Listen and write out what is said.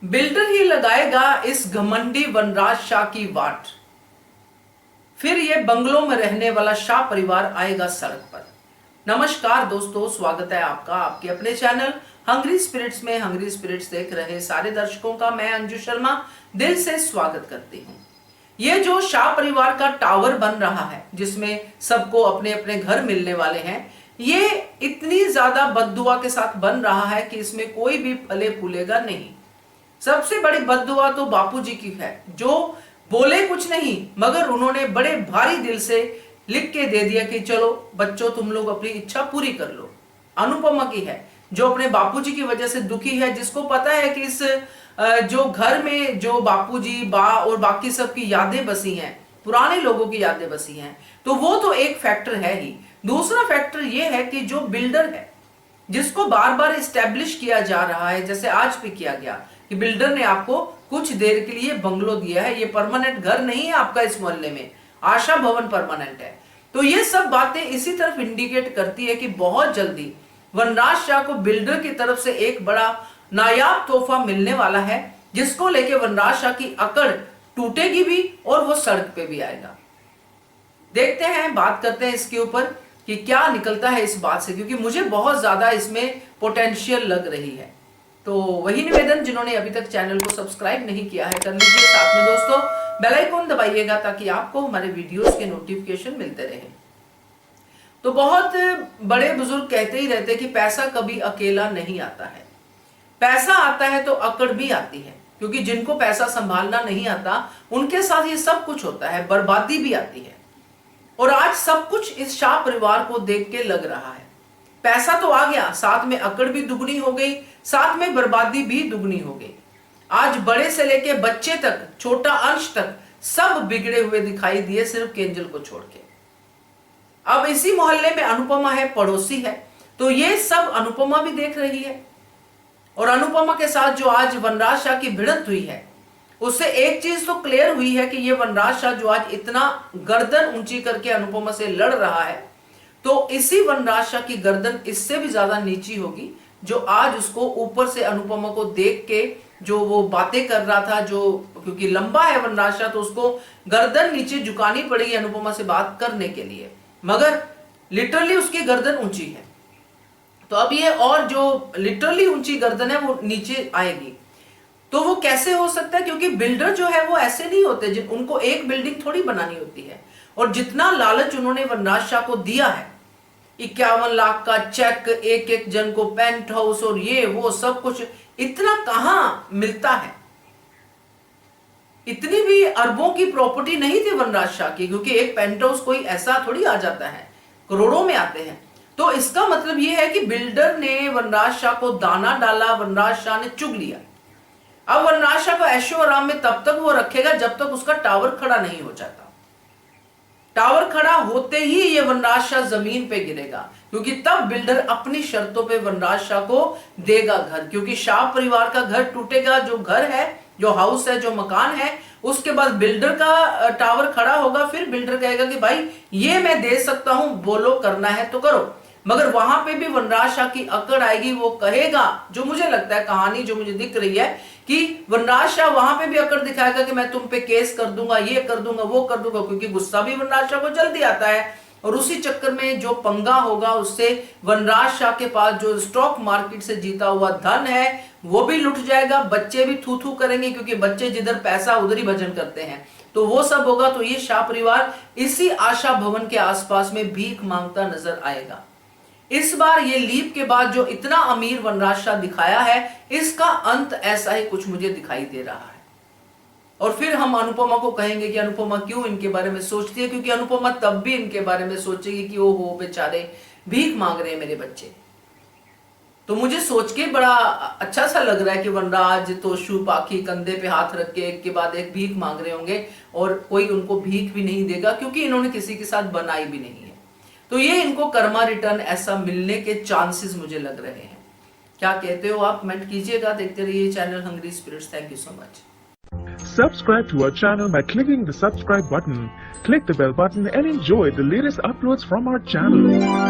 Builder ही लगाएगा इस घमंडी वनराज शाह की वाट, फिर ये बंगलों में रहने वाला शाह परिवार आएगा सड़क पर। नमस्कार दोस्तों, स्वागत है आपका आपके अपने चैनल हंग्री स्पिरिट्स में। हंग्री स्पिरिट्स देख रहे सारे दर्शकों का मैं अंजू शर्मा दिल से स्वागत करती हूँ। ये जो शाह परिवार का टावर बन रहा है, जिसमें सबको अपने अपने घर मिलने वाले हैं, ये इतनी ज्यादा बद्दुआ के साथ बन रहा है कि इसमें कोई भी फले फूलेगा नहीं। सबसे बड़ी बद्दुआ तो बापूजी की है, जो बोले कुछ नहीं मगर उन्होंने बड़े भारी दिल से लिख के दे दिया कि चलो बच्चों, तुम लोग अपनी इच्छा पूरी कर लो। अनुपमा की है, जो अपने बापूजी की वजह से दुखी है, जिसको पता है कि इस जो घर में जो बापूजी बा और बाकी सब की यादें बसी हैं, पुराने लोगों की यादें बसी हैं, तो वो तो एक फैक्टर है ही। दूसरा फैक्टर ये है कि जो बिल्डर है, जिसको बार बार इस्टेब्लिश किया जा रहा है, जैसे आज भी किया गया कि बिल्डर ने आपको कुछ देर के लिए बंगलो दिया है, ये परमानेंट घर नहीं है आपका इस मोहल्ले में, आशा भवन परमानेंट है। तो ये सब बातें इसी तरफ इंडिकेट करती है कि बहुत जल्दी वनराज शाह को बिल्डर की तरफ से एक बड़ा नायाब तोहफा मिलने वाला है, जिसको लेके वनराज शाह की अकड़ टूटेगी भी और वो सड़क पे भी आएगा। देखते हैं, बात करते हैं इसके ऊपर कि क्या निकलता है इस बात से, क्योंकि मुझे बहुत ज्यादा इसमें पोटेंशियल लग रही है। तो वही निवेदन, जिन्होंने अभी तक चैनल को सब्सक्राइब नहीं किया है कर लीजिए, साथ में दोस्तों बेल आइकन दबाइएगा ताकि आपको हमारे वीडियोस के नोटिफिकेशन मिलते रहे। तो बहुत बड़े बुजुर्ग कहते ही रहते कि पैसा कभी अकेला नहीं आता है, पैसा आता है तो अकड़ भी आती है, क्योंकि जिनको पैसा संभालना नहीं आता उनके साथ ये सब कुछ होता है, बर्बादी भी आती है। और आज सब कुछ इस शाह परिवार को देख के लग रहा है। पैसा तो आ गया, साथ में अकड़ भी दुगनी हो गई, साथ में बर्बादी भी दुगनी हो गई। आज बड़े से लेके बच्चे तक, छोटा अंश तक सब बिगड़े हुए दिखाई दिए, सिर्फ केंजल को छोड़ के। अब इसी मोहल्ले में अनुपमा है, पड़ोसी है, तो ये सब अनुपमा भी देख रही है। और अनुपमा के साथ जो आज वनराज शाह की भिड़ंत हुई है, उससे एक चीज तो क्लियर हुई है कि ये वनराज शाह जो आज इतना गर्दन ऊंची करके अनुपमा से लड़ रहा है, तो इसी वनराज शाह की गर्दन इससे भी ज्यादा नीची होगी, जो आज उसको ऊपर से अनुपमा को देख के जो वो बातें कर रहा था, जो क्योंकि लंबा है वनराज शाह, तो उसको गर्दन नीचे झुकानी पड़ेगी अनुपमा से बात करने के लिए, मगर लिटरली उसकी गर्दन ऊंची है। तो अब ये और जो लिटरली ऊंची गर्दन है वो नीचे आएगी, तो वो कैसे हो सकता है? क्योंकि बिल्डर जो है वो ऐसे नहीं होते, उनको एक बिल्डिंग थोड़ी बनानी होती है। और जितना लालच उन्होंने वनराज शाह को दिया है, 51 लाख का चेक, एक एक जन को पेंट हाउस और ये वो सब कुछ, इतना कहां मिलता है? इतनी भी अरबों की प्रॉपर्टी नहीं थी वनराज शाह की, क्योंकि एक पेंट हाउस कोई ऐसा थोड़ी आ जाता है, करोड़ों में आते हैं। तो इसका मतलब यह है कि बिल्डर ने वनराज शाह को दाना डाला, वनराज शाह ने चुग लिया। अब वनराज शाह को ऐशो आराम में तब तक वो रखेगा जब तक उसका टावर खड़ा नहीं हो जाता। टावर खड़ा होते ही ये वनराज शाह जमीन पे गिरेगा, क्योंकि तब बिल्डर अपनी शर्तों पे वनराज शाह को देगा घर, क्योंकि शाह परिवार का घर टूटेगा, जो घर है, जो हाउस है, जो मकान है, उसके बाद बिल्डर का टावर खड़ा होगा। फिर बिल्डर कहेगा कि भाई ये मैं दे सकता हूं, बोलो करना है तो करो। मगर वहां पे भी वनराज शाह की अकड़ आएगी, वो कहेगा, जो मुझे लगता है कहानी जो मुझे दिख रही है, कि वनराज शाह वहां पे भी अकड़ दिखाएगा कि मैं तुम पे केस कर दूंगा, ये कर दूंगा, वो कर दूंगा, क्योंकि गुस्सा भी वनराज शाह को जल्दी आता है। और उसी चक्कर में जो पंगा होगा, उससे वनराज शाह के पास जो स्टॉक मार्केट से जीता हुआ धन है वो भी लुट जाएगा, बच्चे भी थू थू करेंगे, क्योंकि बच्चे जिधर पैसा उधर ही भजन करते हैं, तो वो सब होगा। तो ये शाह परिवार इसी आशा भवन के आसपास में भीख मांगता नजर आएगा। इस बार ये लीप के बाद जो इतना अमीर वनराज शाह दिखाया है, इसका अंत ऐसा ही कुछ मुझे दिखाई दे रहा है। और फिर हम अनुपमा को कहेंगे कि अनुपमा क्यों इनके बारे में सोचती है, क्योंकि अनुपमा तब भी इनके बारे में सोचेगी कि ओ हो बेचारे, भीख मांग रहे हैं मेरे बच्चे। तो मुझे सोच के बड़ा अच्छा सा लग रहा है कि वनराज तो शू पाखी कंधे पे हाथ रख के एक के बाद एक भीख मांग रहे होंगे, और कोई उनको भीख भी नहीं देगा, क्योंकि इन्होंने किसी के साथ बनाई भी नहीं है। तो ये इनको कर्मा रिटर्न ऐसा मिलने के चांसेस मुझे लग रहे हैं। क्या कहते हो आप? कमेंट कीजिएगा। देखते रहिए channel Hungry Spirits. Thank you so much. Subscribe to our channel by clicking the subscribe button. Click the bell button and enjoy the latest uploads from our channel.